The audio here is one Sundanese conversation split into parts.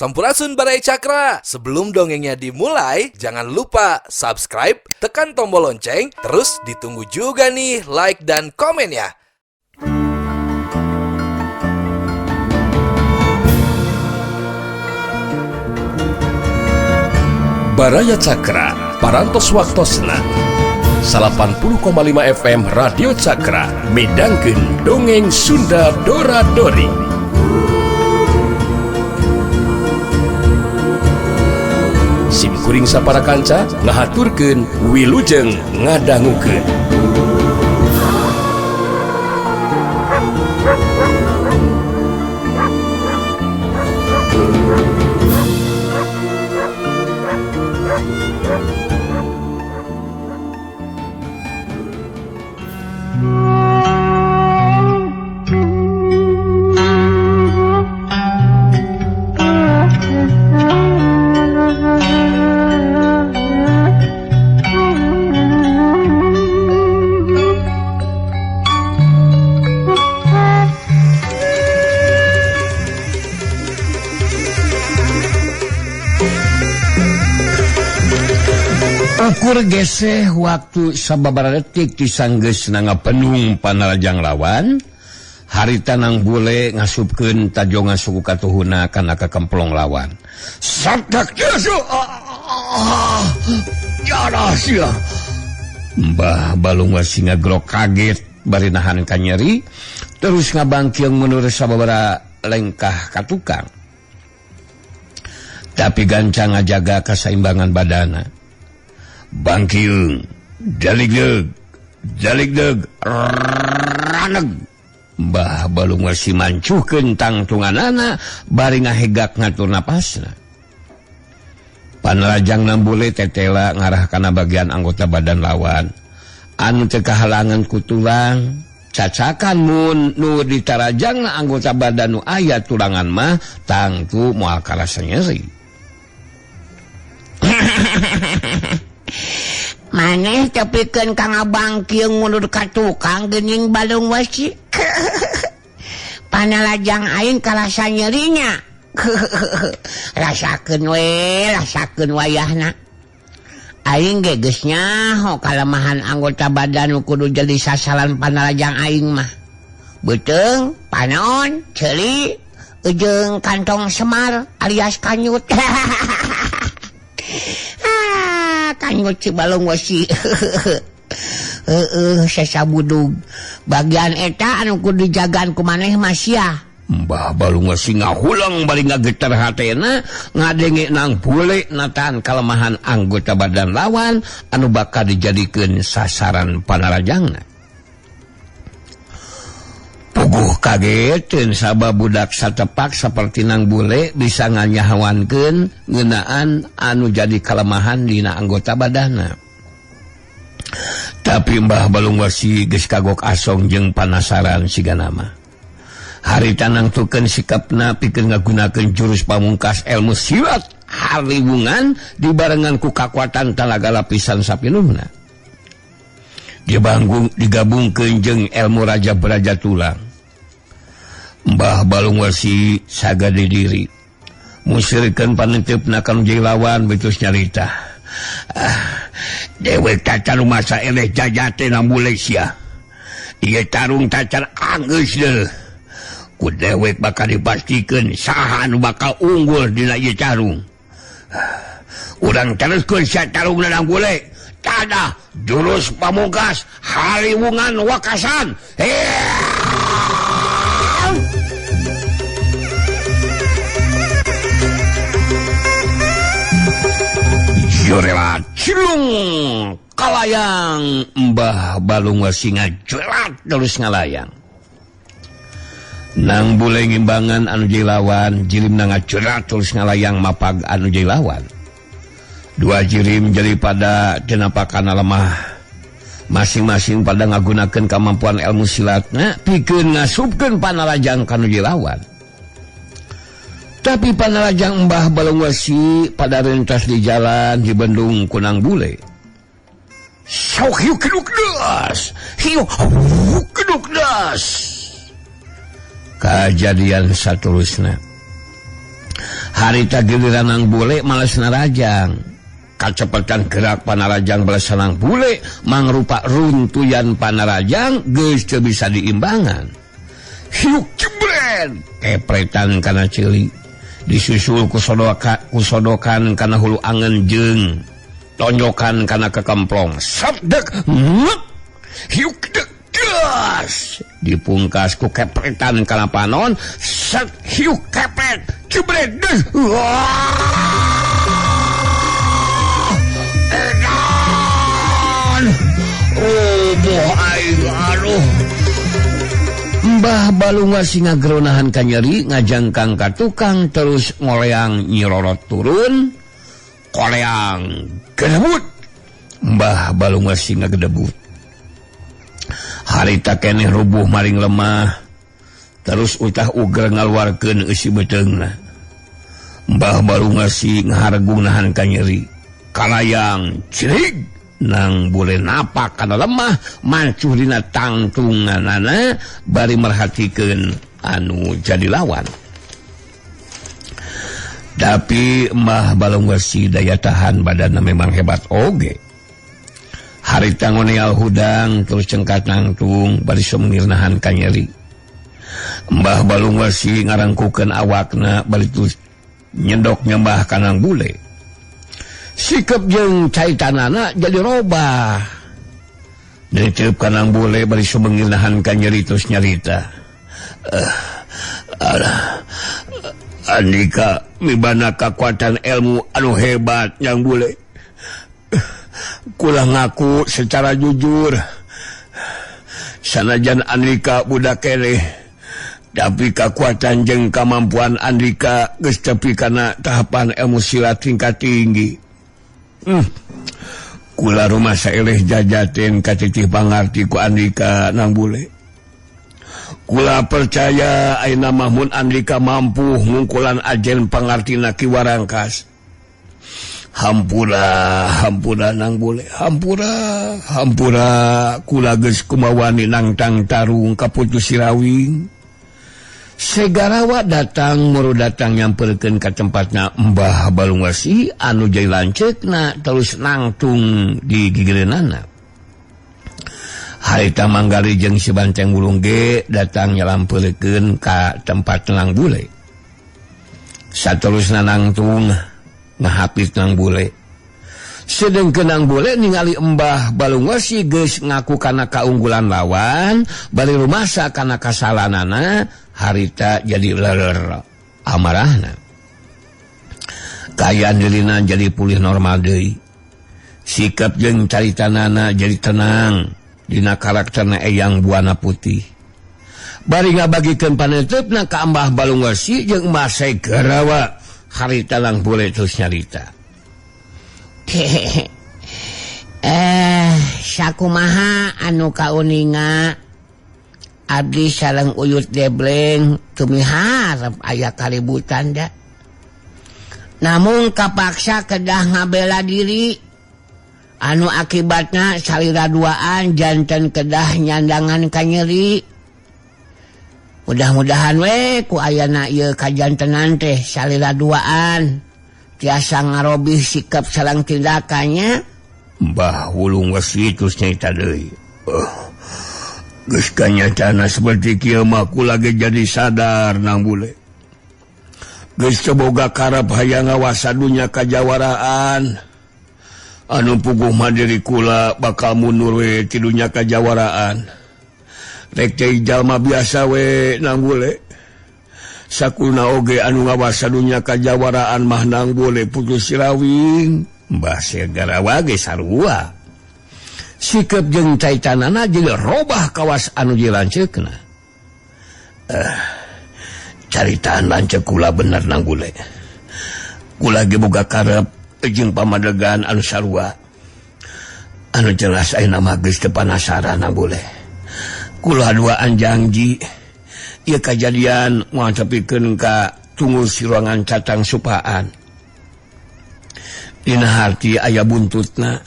Sampurasun Barai Cakra. Sebelum dongengnya dimulai, jangan lupa subscribe, tekan tombol lonceng, terus ditunggu juga nih like dan komen ya. Baraya Cakra, parantos waktosna 80,5 FM Radio Cakra, midangkeun dongeng Sunda Dora-Dori. Simkuring sapara kanca ngahaturkeun wilujeng ngadangukeun. Ukur geseh waktu sababaraha detik tisanggeus ngapenung panarajang lawan, harita nang bule ngasupkeun tajongan suku katuhuna kana kakemplong lawan. Sadak Yesu. Jara sia. Mbah Balung wasi ngagrok kaget bari nahan ka nyeri, terus ngabangkieng menurut sababaraha lengkah ka tukang. Tapi gancang ngajaga kasaimbangan badana. Bangkiung, jaligdeg, raneg. Mbah Balung wasi mancuhkeun tangtunganana bari ngahegak ngatur napasna. Panrajang nambule tetela ngarah kana bagian anggota badan lawan. Anu teu kahalangan ku tulang, cacakan mun nu ditarajangna anggota badan nu aya tulangan mah tangtu moal karasa nyeri. Maneh capikeun Kang Abang kieu mundur ka tukang geuning Balung wasi. Panalajang aing karasa nyerinya. Rasakeun wayahna. Aing ge geus nyaho kalemahan anggota badan nu kudu jadi sasaran panalajang aing mah. Beuteung, panon, ceuli, jeung kantong semar alias kanyut. Kanyut si Balung wasi. Sasabudug. Bagian eta anu kudu dijagaan ku maneh mah sia. Mbah Balung wasi ngahulang bari ngageter hatena ngadenge nang bule nataan kalemahan anggota badan lawan anu bakal dijadikeun sasaran panarajangna. Puguh kageteun sabab budak satepak saperti nang bule bisa nganyahawankeun ngeunaan anu jadi kalemahan dina anggota badanna. Tapi Mbah Balung wasi geus kagok asong jeung panasaran sigana mah. Harita nangtukeun sikapna pikeun ngagunakeun jurus pamungkas ilmu silat haliwungan dibarengan ku kakuatan talaga lapisan sapinuhna. Digabungkeun jeung ilmu raja beraja tulang. Mbah Balung wasi sagade diri musirikeun panentepna kanu jadi lawan betus nyarita. Dewek tacar masa eleh jajate nang bule sia. Ieu tarung tacar anggeus deui. Ku dewek bakal dipastikeun saha nu bakal unggul dina ieu tarung. Urang teruskeun sia tarungna nang bule. Tada jurus pamungkas haliwungan wakasan. Jorela cilung kalayang. Mbah Balung wasi ngajelat terus ngalayang. Nang bule ngimbangan anu jilawan, jirimna ngajelat terus ngalayang mapag anu jilawan. Dua jirim jadi pada tinapakana lemah. Masing-masing pada ngagunakeun kemampuan ilmu silatna pikeun ngasupkeun panarajang kanu jilawan. Tapi panarajang Mbah Balung wasi pada rentas di jalan di Bandung kunang bule. Sok hiu keduk das. Hiu keduk das. Kejadian saterusna. harita giliran nang bule males narajang. Kacepetan gerak panarajang balasanang bule mangrupa runtuyan panarajang geus teu bisa diimbangan. Hiuk jebret kepretan kana ceuli disusul kusodokan kana hulu angen jeung tonjokan kana kekemplong sabdek hiuk dek gas dipungkas ku kepretan kana panon set hiuk kepret jebret Mbah Balungwa singa geronahan kanyeri ngajangkang ka tukang terus ngoleang nyirorot turun koleang gedebut Mbah Balungwa singa gedebut harita keneh rubuh maring lemah terus utah uger ngaluarkeun eusi beteungna Mbah Balungwa singa ngahargung nahan kanyeri kalayang cirig nang bule napak kana lemah mancuh dina tangtunganana bari merhatikeun anu jadi lawan. Tapi Mbah Balungwa si daya tahan badanna memang hebat oge. Harita ngoneal hudang terus cengkat nangtung bari sumengir nahan kanyeri. Mbah Balungwa si ngarangkukeun awakna bari terus nyendok nyembah kanang bule. Sikap jeung caitanana jadi robah. Diceup kanang bule bari sumengir nahan kanyeri terus nyarita. Andika mibana kakuatan ilmu anu hebat yang bule. Kula ngaku secara jujur. Sanajan Andika budak keneh, tapi kakuatan jeung kamampuan Andika geus tepi kana tahapan ilmu silat tingkat tinggi. Kula rumah saeleh jajaten kacicih pangarti ku Andika nang bule. Kula percaya ayeuna mah mun Andika mampu ngungkulan ajen pangartina ki warangkas. Hampura nang bule, hampura kula geus kumawani nang tang tarung ka Putu Sirawing. Segarawa datang muru datang nyamperkeun ka tempatna Mbah Balungwa si anu jai lanceukna terus nangtung di gigireunana. Harita manggali jeung si Banteng Wulung ge datang nyalampeurkeun ka tempat nang bule. Saterusna nangtung ngahapit nang bule. Sedengkeun nang bule ningali Mbah Balungwa si geus ngaku kana kaunggulan lawan bari rumasa kana kasalanana. Harita jadi leler amarahna. Kayaan dilina jadi pulih normal deui. Sikap jeung caritanana jadi tenang dina karakterna eyang buana putih. Bari ngabagikeun paneutupna ka Mbah Balungwa si jeung Mbah Segarawa. Harita lang bule terus nyarita. Sakumaha anu kauninga abdi sareng uyut debleng tumiharep aya kalibutan da. Namun kapaksa kedah ngabela diri anu akibatna salira duaan janten kedah nyandangan kanyeri. Mudah-mudahan we ku ayana ieu kajantenan teh salira duaan tiasa ngarobih sikap sareng tindakannya. Mbah Wulung Wesi terus nyaita deui. Geus kanyatana seperti kieu mah kula ge jadi sadar nang bule. Geus boga karep hayang ngawasa dunya kajawaraan. Anu puguh mah diri kula bakal mundur we ti dunya kajawaraan. Rek teh jalma biasa we nang bule. Sakulna oge anu ngawasa dunya kajawaraan mah nang bule Putu Sirawing. Mbah Segarawa ge sarua. Sikap jeung caitanana jadi robah kawas anu dilanceukna. Caritaan lanceuk kula bener nang bule. Kula ge boga karep jeung pamadegan anu sarua. Anu jelas ayeuna mah geus teu panasaran nang bule. Kula duaan janji ieu kajadian moal tepikeun ka tunggul si ruangan Cacang Supaan. Dina harti aya buntutna.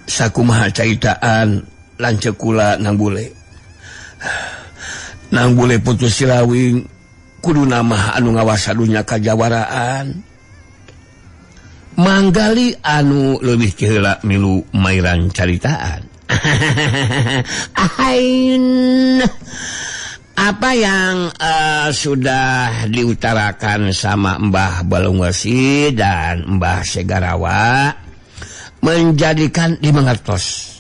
Sakumaha caitaan lanceuk kula nang bule. Nang bule Putu Sirawing kudu nama anu ngawasadunya kajawaraan manggali anu lebih ceula milu mairan caritaan. Apa yang sudah diutarakan sama Mbah Balungwasi dan Mbah Segarawa menjadikan dimengertos.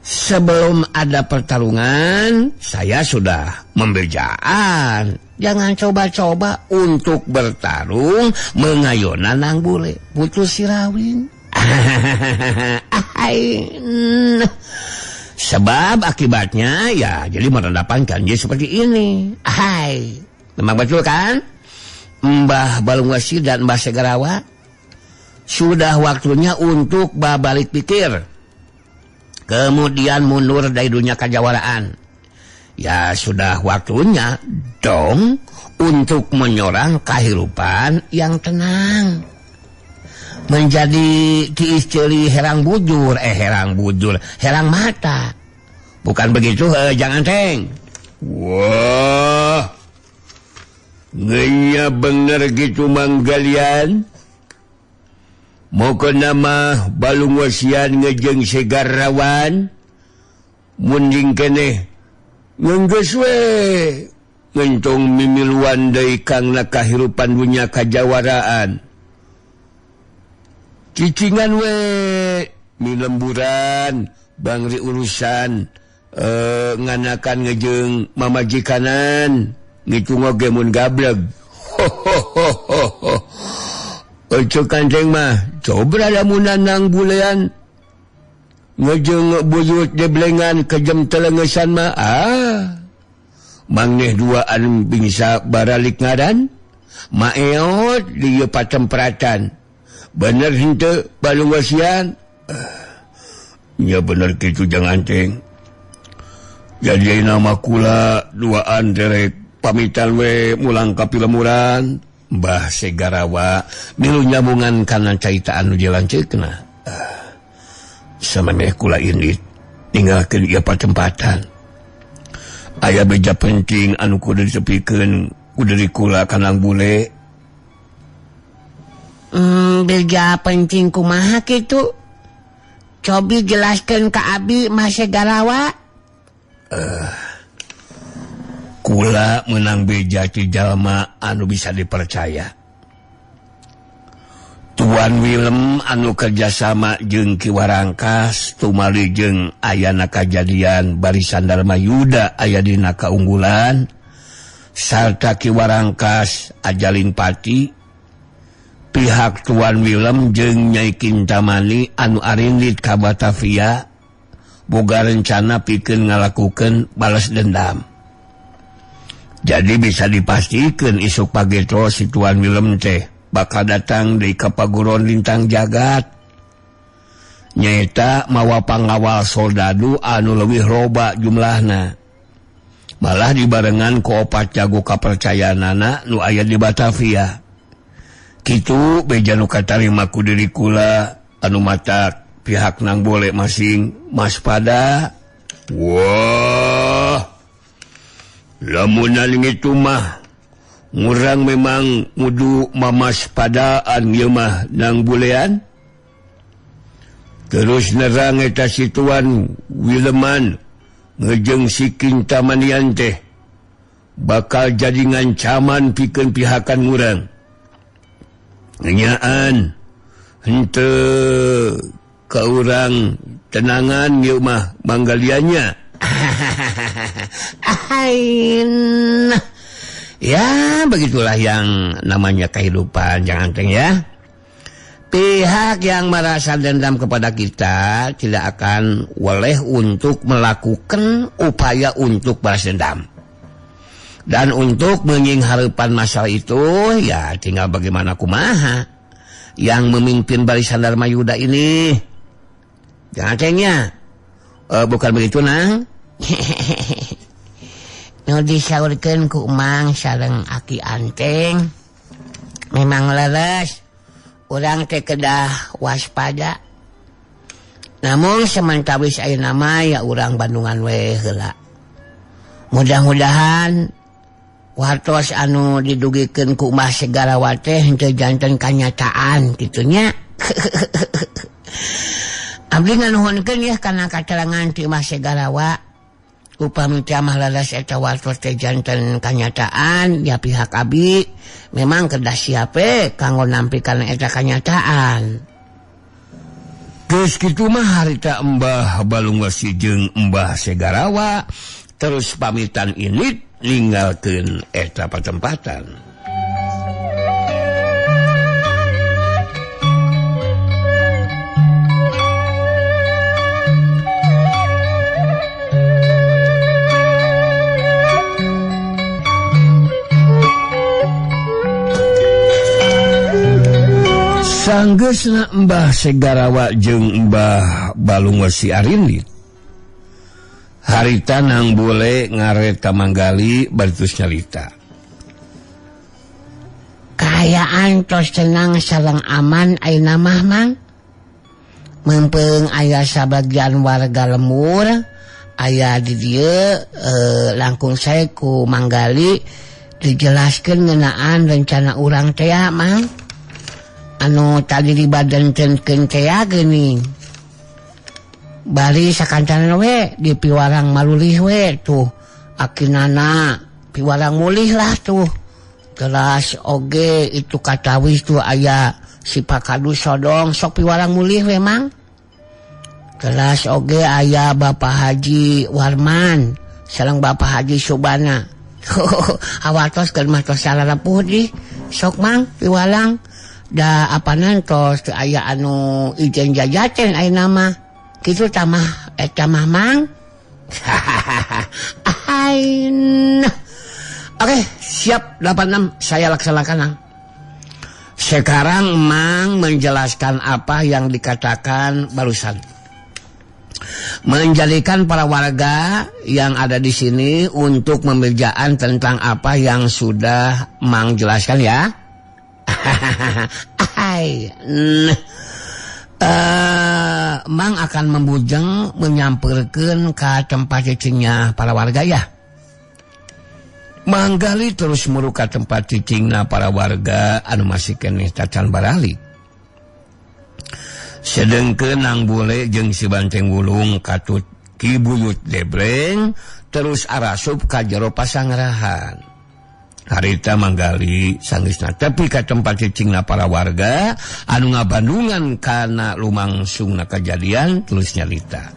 Sebelum ada pertarungan, saya sudah membejaan. Jangan coba-coba untuk bertarung mengayonan nang bule putus sirawin. Sebab akibatnya ya jadi merendapan kanji seperti ini. Memang betul kan Mbah Balungwasi dan Mbah Segarawa? Sudah waktunya untuk balik pikir, kemudian mundur dari dunia kajawaraan. Ya sudah waktunya dong untuk menyorang kehidupan yang tenang. Menjadi diistiri herang bujur, herang mata. Bukan begitu, jangan Teng. Wah, ngenya bener gitu manggalian. Mau ke nama Balungwasian ngejeng Segarawan, munding kene ngenggeus we ngentong mimiluan deui kangna kahirupan dunya kajawaraan. Cicingan we milemburan bangri urusan nganakan ngejeng mamajikanan ngitung oge mun gableg. Ojo kanceng mah coba lamunan nang bulean ngejeng buyut deblengan kejem telengesan mah mangneh duaan bisa baralik ngaran maeot di patempratan. Bener henteu Balungwasian? Ya bener gitu jangan Ceng. Jadi nama kula duaan derek pamitan we mulang kapilemuran. Mbah Segarawa milu nyambungan kana caitaan nu dilanceukna. Samaneh kula indit ninggalkeun ieu patempatan. Aya beja penting anu kudu disepikeun ku diri kula kanang bule. Beja penting kumaha kitu? Cobi jelaskeun ka abi Mas Segarawa. Kula menang beja ti jalma anu bisa dipercaya. Tuan Willem anu kerjasama jeung Ki Warangkas tumali jeung ayana kajadian barisan Dharma Yuda aya dina kaunggulan sarta Ki Warangkas ajalin pati. Pihak Tuan Willem jeung Nyai Kintamani anu arindit ka Batavia boga rencana pikeun ngalakukeun balas dendam. Jadi bisa dipastikan isuk pagetro si Tuan Willem teh bakal datang dari Kapaguron Lintang Jagat. Nyaeta mawa pangawal soldadu anu leuwih loba jumlahna. Malah dibarengan ku opat jago kapercayaanana nu aya di Batavia. Kitu beja nu katarima ku diri kula anu matak pihak nang boleh masing maspada. Wah, lamun itu mah ngurang memang mudu mamaspadaan ieu mah nang bulean. Terus nerang eta si Tuan Wileman ngejeng si Kintamanian teh bakal jadi ngancaman pikeun pihakan ngurang. Ngenyaan henteu ka urang tenangan ieu mah manggaliannya. Ya begitulah yang namanya kehidupan, jangan Teng ya. Pihak yang merasa dendam kepada kita tidak akan boleh untuk melakukan upaya untuk balas dendam. Dan untuk menyinghareupan masalah itu ya tinggal bagaimana kumaha yang memimpin barisan Dharma Yuda ini. Jangan Teng ya. Bukan begitu nang. Nu disaurkeun ku Mang sareng Aki Anteng memang leres. Urang teh kedah waspada. Namun semantawis aya nama ya urang Bandungan we heula. Mudah-mudahan wartos anu didugikeun ku Mbah Segarawa teh henteu janten kanyataan kitunya. Abdi nganuhunkeun ya kana katerangan ti Mbah Segarawa upami teh mah laras eta wartos teh janten kanyataan ya pihak abdi memang kedah siap kanggo nampikeun eta kanyataan. Geus kitu mah harita Mbah Balungwasi jeung Mbah Segarawa terus pamitan ini ninggalkeun eta patempatan. Sanggeusna Mbah Segarawa jeung Mbah Balungwasi arindit, harita nang bule ngaret ka manggali baritus nyarita. Kaayaan tos tenang sareng aman ayeuna mah Mang. Meumpeuing aya sabagian warga lembur aya di dieu langkung sae ku manggali dijelaskeun ngeunaan rencana urang teh Mang. Anu tadi dibadantenkeun teh geuning. Bari sakancanan we di piwarang malulih we tuh akinana piwarang mulih lah tuh. Gelas oge itu katawis tuh aya si Pakadu Sodong sok piwarang mulih we Mang. Gelas oge aya Bapak Haji Warman sareng Bapak Haji Subana. Awatos keur mah tos salarapuh di sok Mang piwarang. Da apanan tos aya anu ijen jajaten ayeuna mah. Kitu tamah eta mah Mang. Oke, siap 86 saya laksanakan. Sekarang Mang menjelaskan apa yang dikatakan barusan. Menjadikan para warga yang ada di sini untuk pembejaan tentang apa yang sudah Mang jelaskan ya. Mang akan membujeng menyamperkeun ka tempat cicingnya para warga ya. Manggali terus muru ka tempat cicingna para warga anu masih keneh tacan barali. Sedengkeun nang bule jeung si Banteng Wulung katut Ki Buyut Debreng terus arasup ka jero pasangrahan. Harita manggali sanggeusna tepi ka tempat cicingna para warga anu ngabandungan kana lumangsungna kejadian terus nyarita.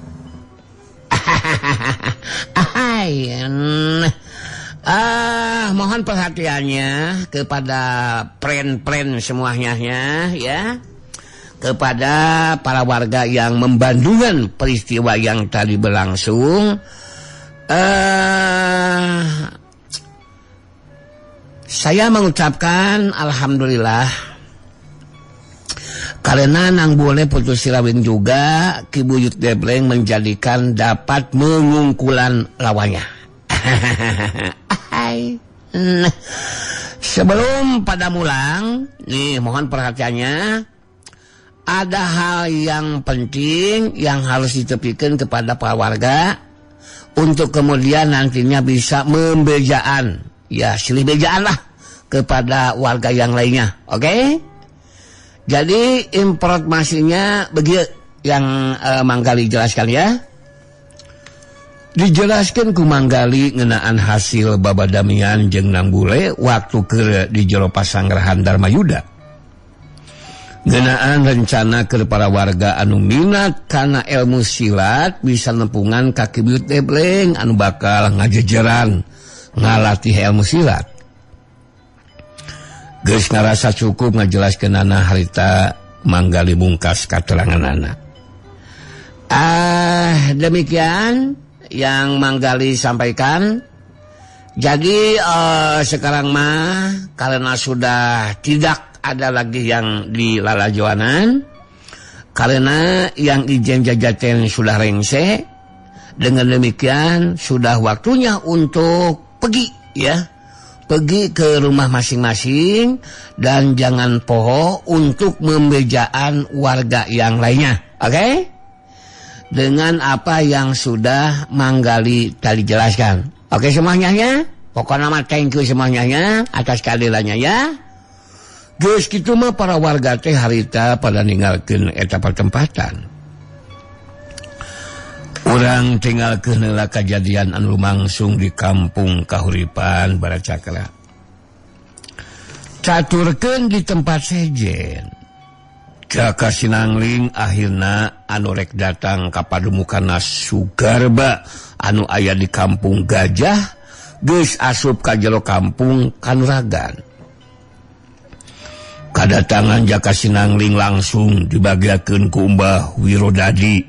Mohon perhatiannya kepada pren-pren semuanya ya. Kepada para warga yang membandungan peristiwa yang tadi berlangsung. Saya mengucapkan alhamdulillah karena nang boleh putus sirawin juga Ki Buyut Debreng menjadikan dapat mengungkulan lawannya. Sebelum pada mulang, nih mohon perhatiannya, ada hal yang penting yang harus ditepikan kepada para warga untuk kemudian nantinya bisa membejaan. Ya, silih bejaan lah kepada warga yang lainnya. Oke? Jadi informasinya begitu yang Manggali jelaskan ya. Dijelaskan ku Manggali ngeunaan hasil babadamian jeung nang bule waktu keur di jero pasangrahan Darmayuda. Ngeunaan rencana keur para warga anu minat kana ilmu silat bisa nempungan ka Ki Buyut Debreng anu bakal ngajejeran ngalatih ilmu silat. Geus ngarasa cukup ngajelaskeunana harita Manggali mungkas kateranganana. Demikian yang Manggali sampaikan. Jadi sekarang mah karena sudah tidak ada lagi yang di lalajoanan, karena yang ijen jajaten sudah rengse, dengan demikian sudah waktunya untuk pergi ya, pergi ke rumah masing-masing dan jangan poho untuk membejaan warga yang lainnya. Oke? Dengan apa yang sudah Manggali tadi jelaskan. Oke semuanya ya? Pokoknya mah thank you semuanya ya atas kehadirannya ya. Geus kitu mah para warga teh harita pada ninggalkeun eta pertempatan. Urang tinggalkeun heula kajadian anu lumangsung di kampung kahuripan Baracakra. Caturkeun di tempat sejen. Jaka Sinangling akhirna anu rek datang ka padumukanna Sugarba anu aya di kampung Gajah geus asup ka jero kampung Kanuragan. Kadatangan Jaka Sinangling langsung dibagiakeun ku Mbah Wirodadi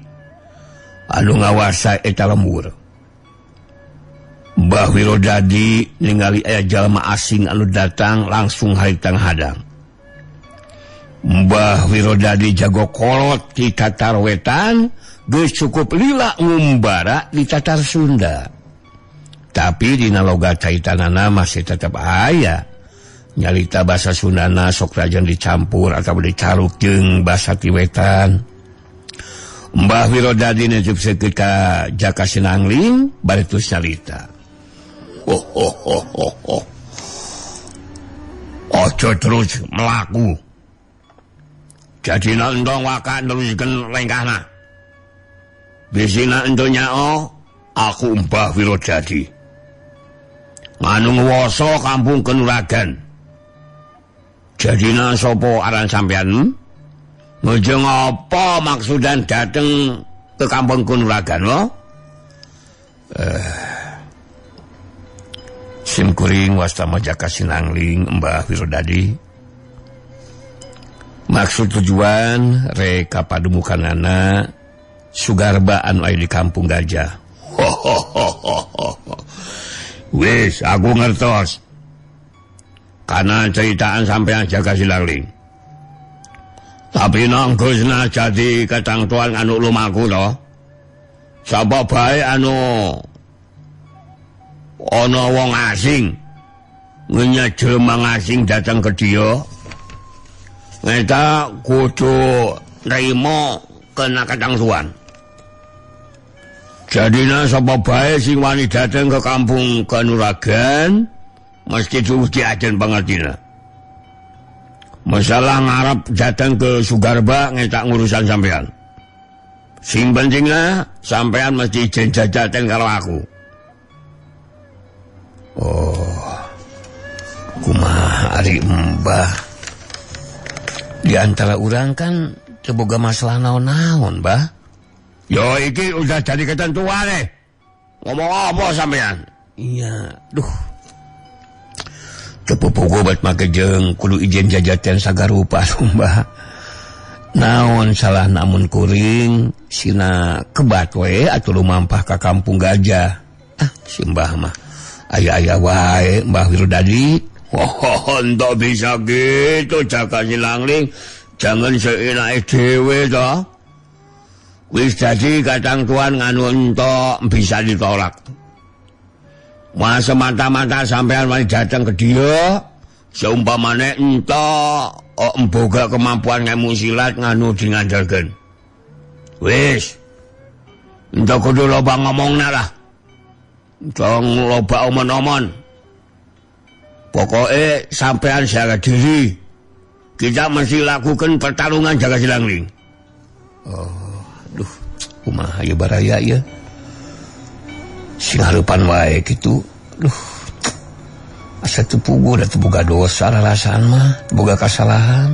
anu ngawasa eta lembur. Mbah Wirodadi ningali aya jalma asing anu datang langsung haritang hadang. Mbah Wirodadi jago kolot di tatar wetan geus cukup lila ngumbara di tatar Sunda. Tapi dina logat caitanana masih tetap aya nyalita bahasa Sundana sok rajan dicampur atau dicaruk jeung bahasa Tiwetan. Mbah Wirodadi nejupseun ka Jaka Sinangling bari tus nyalita. Ojo terus melaku. Jadina endong waka neruskeun lengkahna. Bisina ento nyao aku Mbah Wirodadi. Nganu nguwoso kampung Kanuragan. Jadina sapa aran sampean? Ngejeng apa maksudan dateng ke kampung Kanuragan lo? Sim kuring wastama Jaka Sinangling Mbah Wirodadi. Maksud tujuan rek pademukanana Sugarba anu aya di kampung Gajah. Wis aku ngertos. Kana ceritaan sampean Jaka Sinangling. Tapi nanggeusna jadi katang tuan anu lumaku to. Sapa bae anu ana wong asing ngenya jelema asing datang ke dia. Ngeta kudu nrimo kena katang tuan. Jadina sapa bae sing wani dateng ke kampung Kanuragan mesti diajen pangertina. Masalah ngarep dateng ke Sugarba ngetak ngurusan sampean. Sing pentingna sampean mesti ijen jajaten karo aku. Oh. Kumaha ari Mbah. Di antara urang kan teboga masalah naon-naon, Mbah. Yo iki udah jadi ketentuan ngomong apa sampean? Iya, duh. Kepupugo bat make jeung kudu ijen jajaten sagarupa Mbah. Naon salah namun kuring sina kebat we atuh lumampah ka kampung Gajah. Ah, si Mbah mah aya-aya wae Mbah Wirodadi. Oh, entok bisa gitu Jaka Sinangling. Jangan seenake dhewe toh. Wis dadi katang tuan nganu entok bisa ditolak. Masa mata-mata sampean wani datang ke dia, seumpamane entok emboga kemampuan ngemu silat nganu dingandelkeun. Wis. Entok kudu loba ngomongna lah. Dong loba omon-omon. Pokoknya sampean secara diri kita mesti lakukan pertarungan Jaka Sinangling. Oh, aduh, kumaha ya baraya ya. Sing harupan wae kitu. Duh. Asa teu puguh da teu boga dosa rarasaan mah, boga kasalahan.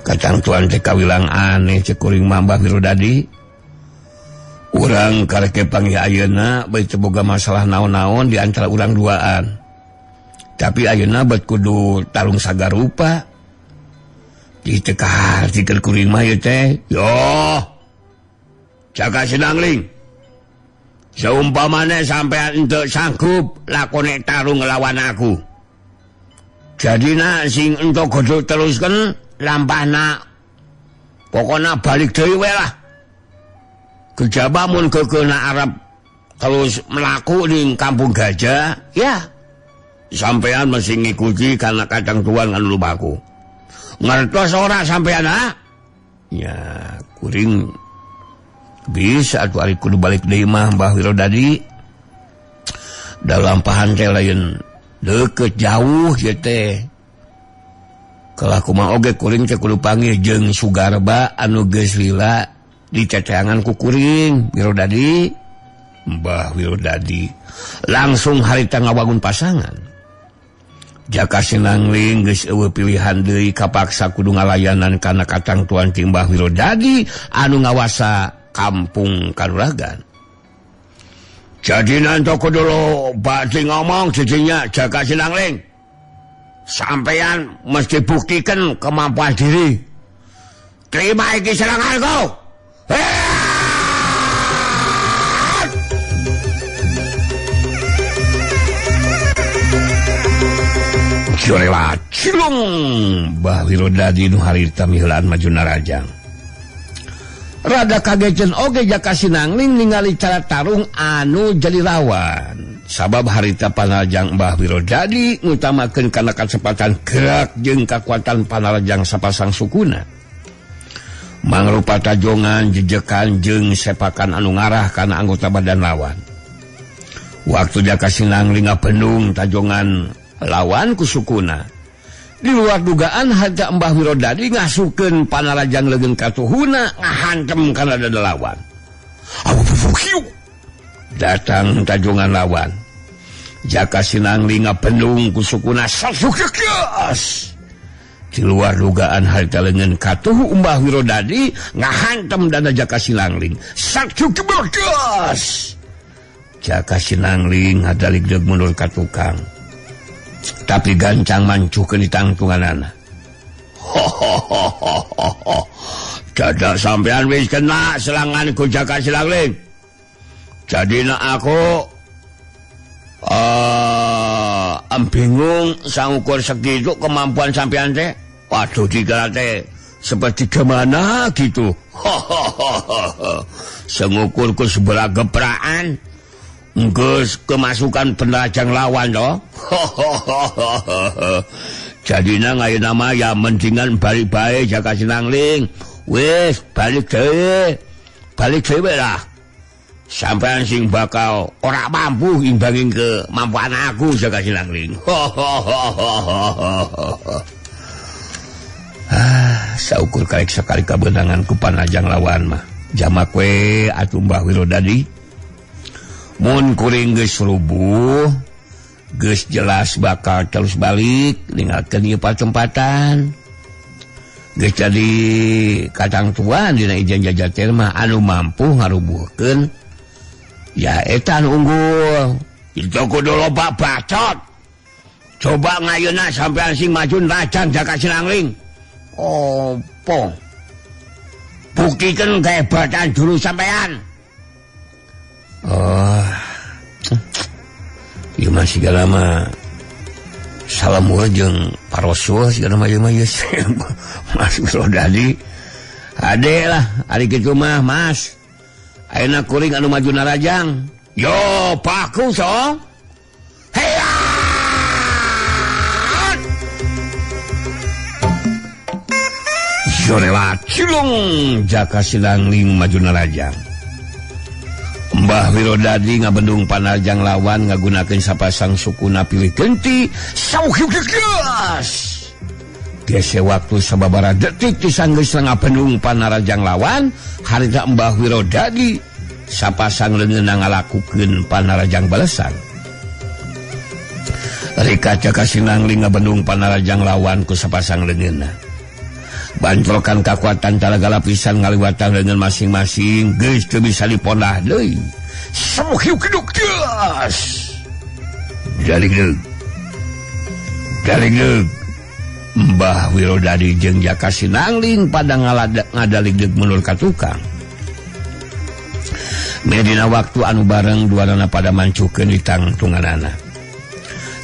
Kacang tuan teh kawilang aneh cek kuring mah Mbah Wirodadi. Urang kareke panggih ayeuna bae teu boga masalah naon-naon di antara urang duaan. Tapi ayeuna bet kudu tarung sagarupa. Di teu kahartikeun kuring mah ieu teh. Yo. Jaka Sinangling. Seumpamane sampean henteu sanggup lakone tarung ngelawan aku. Jadina sing entuk kudu teruskeun lampahna. Pokona balik deui we lah. Kejaba mun keukeuhna Arab terus melaku di kampung Gajah, ya sampean masih ngikuti karena kadang tuan anu lumaku. Ngertos ora sampean ha? Ya, kuring bisa atuh ari kudu balik deui mah Mbah Wirodadi. dalam pahan teh lain deket jauh gitu kalau kumaha oge kuring teh kudu panggil jeung Sugarba anu geus lila di ceteangan ku kuring Wirodadi. Mbah Wirodadi langsung harita ngawangun pasangan. Jaka Sinangling geus eueuh pilihan deui kapaksa kudu ngalayanan kana katangtuan ti Mbah Wirodadi anu ngawasa kampung Kanuragan. Jadi nanti kudu lo bati ngomong cicinya Jaka Sinangling. Sampeyan mesti buktikan kemampuan diri. Terima iki seranganku. Jorela cilung Mbah Wirodadi nu harita miheulaan majuna Rajang. Rada kagejen oge Jaka Sinangling ningali cara tarung anu jadi lawan. Sabab harita panarajang Mbah Wirodadi ngutamakeun kana kacepatan gerak jeung kakuatan panarajang sapasang sukuna. Mangrupa tajongan, jejekan jeung sepakan anu ngarah kana anggota badan lawan. Waktu Jaka Sinangling ngapenung tajongan lawan ku sukuna. Di luar dugaan harita Mbah Wirodadi ngasukeun panarajang leungeun katuhuna ngahantem kana dada lawan. Datang tajongan lawan. Jaka Sinangling ngapenung ku sukuna sasukeus. Di luar dugaan harita leungeun katuh Mbah Wirodadi ngahantem dada Jaka Sinangling. Sasukeus. Jaka Sinangling ngadalig deug mundur ka tukang. Tapi gancang mancukeun di tangtunganana. Dadak sampean wis kena serangan ku Jaka Sinangling. Jadina aku bingung sangukur segitu kemampuan sampean teh. Waduh dikira teh seperti gimana gitu. Sengukur ku sebelah gepraan. Geus kemasukan penajang lawan toh. Jadina ngayeuna mah ya mendingan balik bae Jaka Sinangling. Wis balik deui. Balik deui lah. Sampean sing bakal ora mampu imbangin kemampuan aku Jaka Sinangling. Saukur karek sekali kabenangan ku panajang lawan mah. Jamak we atuh Mbah Wirodadi. Mun kuring geus rubuh, geus jelas bakal terus balik ninggalkeun ieu patempatan. Geus jadi katangtuan dina ijen jajater mah anu mampu ngarubuhkeun ya eta anu unggul. Itu kudu loba bacot. Coba ngayeuna sampean sing majun Rajang Jaka Sinangling. Opo? Buktikeun kehebatan jurus sampean. Ieu mah sigana mah salamuh jeung parosul sigana mah ieu mah Mas Wirodadi. Ade lah ari kitu mah Mas. Ayeuna kuring anu majuna Rajang. Yo paku so. Heat. Jorela cilung Jaka Sinangling majuna Rajang. Mbah Wirodadi ngabendung panarajang lawan ngagunakeun sapasang sukuna pilih genti sauhigeus. Gese waktu sababaraha detik tisanggeus ngabendung panarajang lawan harita Mbah Wirodadi sapasang leungeunna ngalakukeun panarajang balesan. Rika Jaka Sinangling ngabendung panarajang lawan ku sapasang leungeunna. Bantrokan kakuatan talaga lapisan ngaliwatan leungeun masing-masing geus teu bisa dipondah deui. Samuhiu keduk geus. Dalig Mbah Wirodadi jeung Jaka Sinangling pada ngadalig deug mundur ka tukang. Medina waktu anu bareng duanana pada mancukeun di tangtunganana.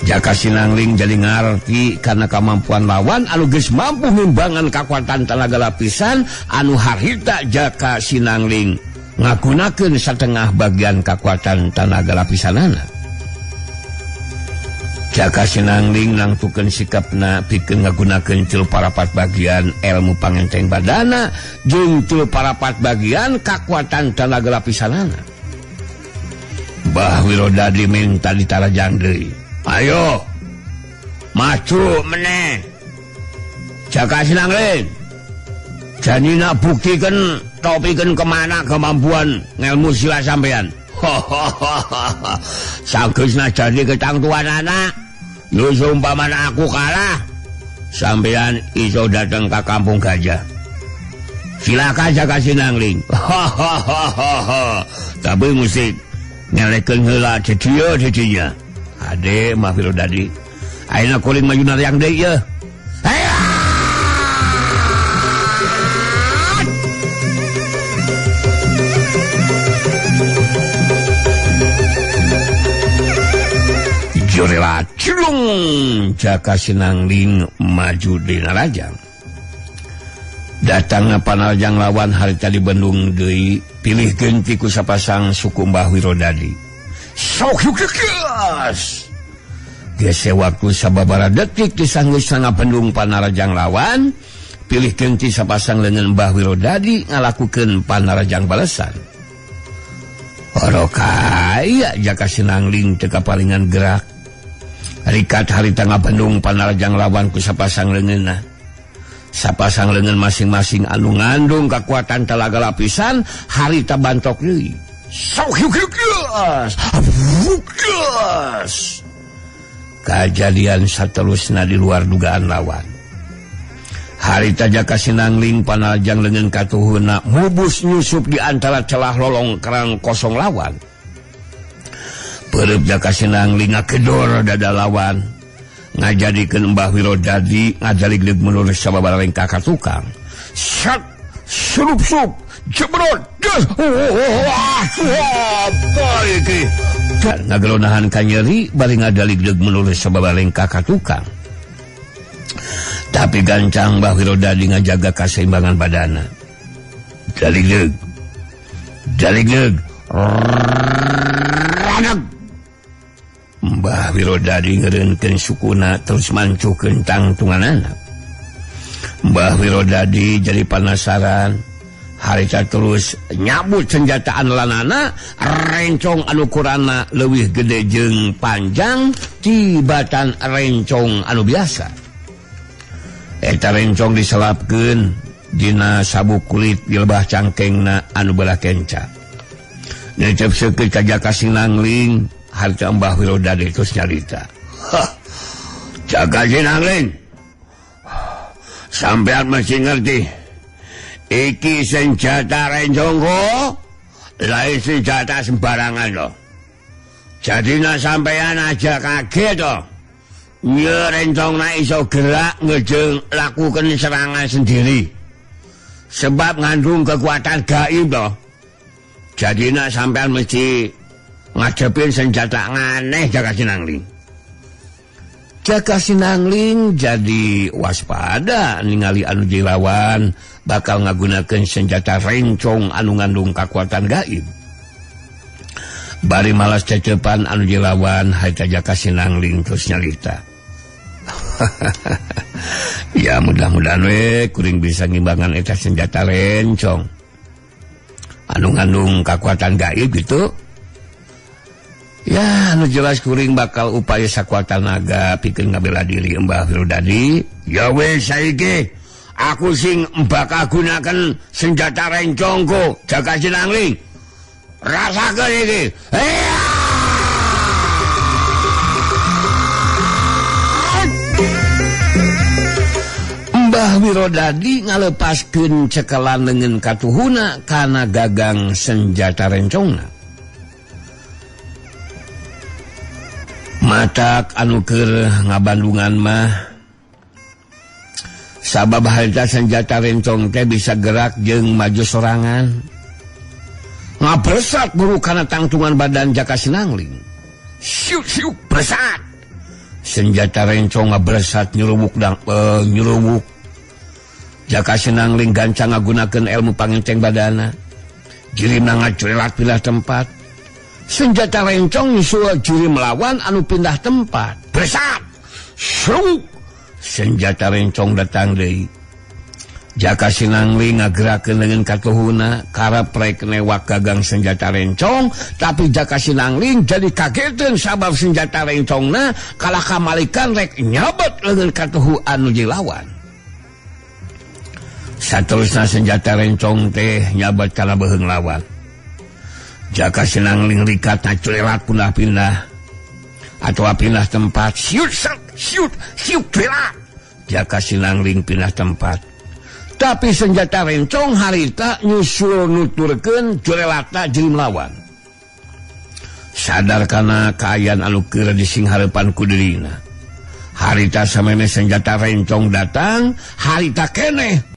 Jaka Sinangling jadi ngarti karena kemampuan lawan anu geus mampu ngimbangan kakuatan tenaga lapisan anu harita Jaka Sinangling ngagunakeun satengah bagian kakuatan tenaga lapisanana. Jaka Sinangling nangtukeun sikapna pikeun ngagunakeun 34 bagian ilmu pangenteng badana jeung 34 bagian kakuatan tenaga lapisanana. Mbah Wirodadi minta ditarajang deui. Ayo maju meneh Jaka Sinangling, janina buktikeun topikeun kemana kemampuan ngelmu sila sampean. Sageusna jadi ketang tuan anak, nu sumpamana aku kalah, sampean iso datang ke Kampung Gajah. Silakan Jaka Sinangling. Tapi musik ngelekeun heula didieu-didinya. Ade Mbah Wirodadi. Ayeuna kuring maju naryang deui ye. Jorela culung Jaka Sinangling maju di narajang. Datangna panarajang lawan harita di Bandung deui, pilihkeun ti ku sapasang suku Mbah Wirodadi. Sok gas. Gese waktu sababaraha detik disanggeus ngapendung panarajang lawan, pilihkeun ti sapasang leungeun Mbah Wirodadi ngalakukeun panarajang balesan. Orokaya Jaka Sinangling teu kapalingan gerak. Rikat harita ngapendung panarajang lawan ku sapasang leungeunna. Sapasang leungeun masing-masing anu ngandung kakuatan telaga lapisan harita bantok deui. Sok gas. Kajadian saterusna di luar dugaan lawan. Harita Jaka Sinangling panarajang leungeun katuhuna mubus nyusup di antara celah lolong kerang kosong lawan. Pereup Jaka Sinangling ngakedor dada lawan, ngajadikeun Mbah Wirodadi ngajaligleug menulis sababaraha lengkah ka tukang. Sat surup-sup jebrot des. Apa iki? Ngagelonahan ka nyeri bari ngadaligleug menulis sababaraha lengkah ka tukang. Tapi gancang Mbah Wirodadi ngajaga kaseimbangan badana. Daligleug. Ranag. Mbah Wirodadi ngeureunkeun sukuna terus mancukeun tangtunganana. Mbah Wirodadi jadi penasaran, harita terus nyabut senjata andalanana, rencong anu kurana leuwih gede jeung panjang tibatan rencong anu biasa. Eta rencong diselapkeun dina sabuk kulit di lebah cangkengna anu belah kenca. Dicepseukeun ka Jaka Sinangling, harta Mbah Wirodadi terus nyarita. Jaka Sinangling, sampean masih ngerti, iki senjata rencongko lain senjata sembarangan loh. Jadina sampean aja kaget loh. Nye rencongna iso gerak ngejeng lakukan serangan sendiri. Sebab ngandung kekuatan gaib loh. Jadina sampean mesti ngadepin senjata aneh Jaka Sinangling. Jaka Sinangling jadi waspada ningali anu jilawan bakal ngagunakeun senjata rencong anu ngandung kekuatan gaib. Bari malas cecepan anu jilawan harita Jaka Sinangling terus nyarita. Ya mudah-mudahan we kuring bisa ngimbangan eta senjata rencong anu ngandung kekuatan gaib gitu. Ya, anu jelas kuring bakal upaya sakuat tenaga pikeun ngabela diri Mbah Wirodadi. Ya wes saiki aku sing bakal gunakan senjata rencongku Jaka Sinangling. Rasakeun iki. Mbah Wirodadi ngalepaskeun cekelan leungeun katuhuna kana gagang senjata rencongna. Matak anu keur ngabandungan mah sabab harita senjata rencong teh bisa gerak jeung maju sorangan. Ngabresat buru kana tangtungan badan Jaka Sinangling. Siuk bresat. Senjata rencong ngabresat nyurubuk nyurubuk. Jaka Sinangling gancang ngagunakeun ilmu pangenteng badana. Jirimna ngacurelat pindah tempat. Senjata rencong nyusul juri melawan anu pindah tempat. Bresat. Syuk. Senjata rencong datang deui. Jaka Sinangling ngagerakeun dengan katuhuna karep rek newak gagang senjata rencong, tapi Jaka Sinangling jadi kageteun sabab senjata rencongna kalah kamalikan rek nyabet leungeun katuhu anu dilawan. Saterusna senjata rencong teh nyabet kana beuheung lawan. Jaka Sinangling rikatna culelat pindah-pindah atawa pindah tempat, siut culelat. Jaka Sinangling pindah tempat. Tapi senjata rencong harita nyusul nuturkeun culelatna jeung lawan. Sadar kana kaayaan anu keur disingharepan ku dirina. Harita sameme senjata rencong datang, harita keneh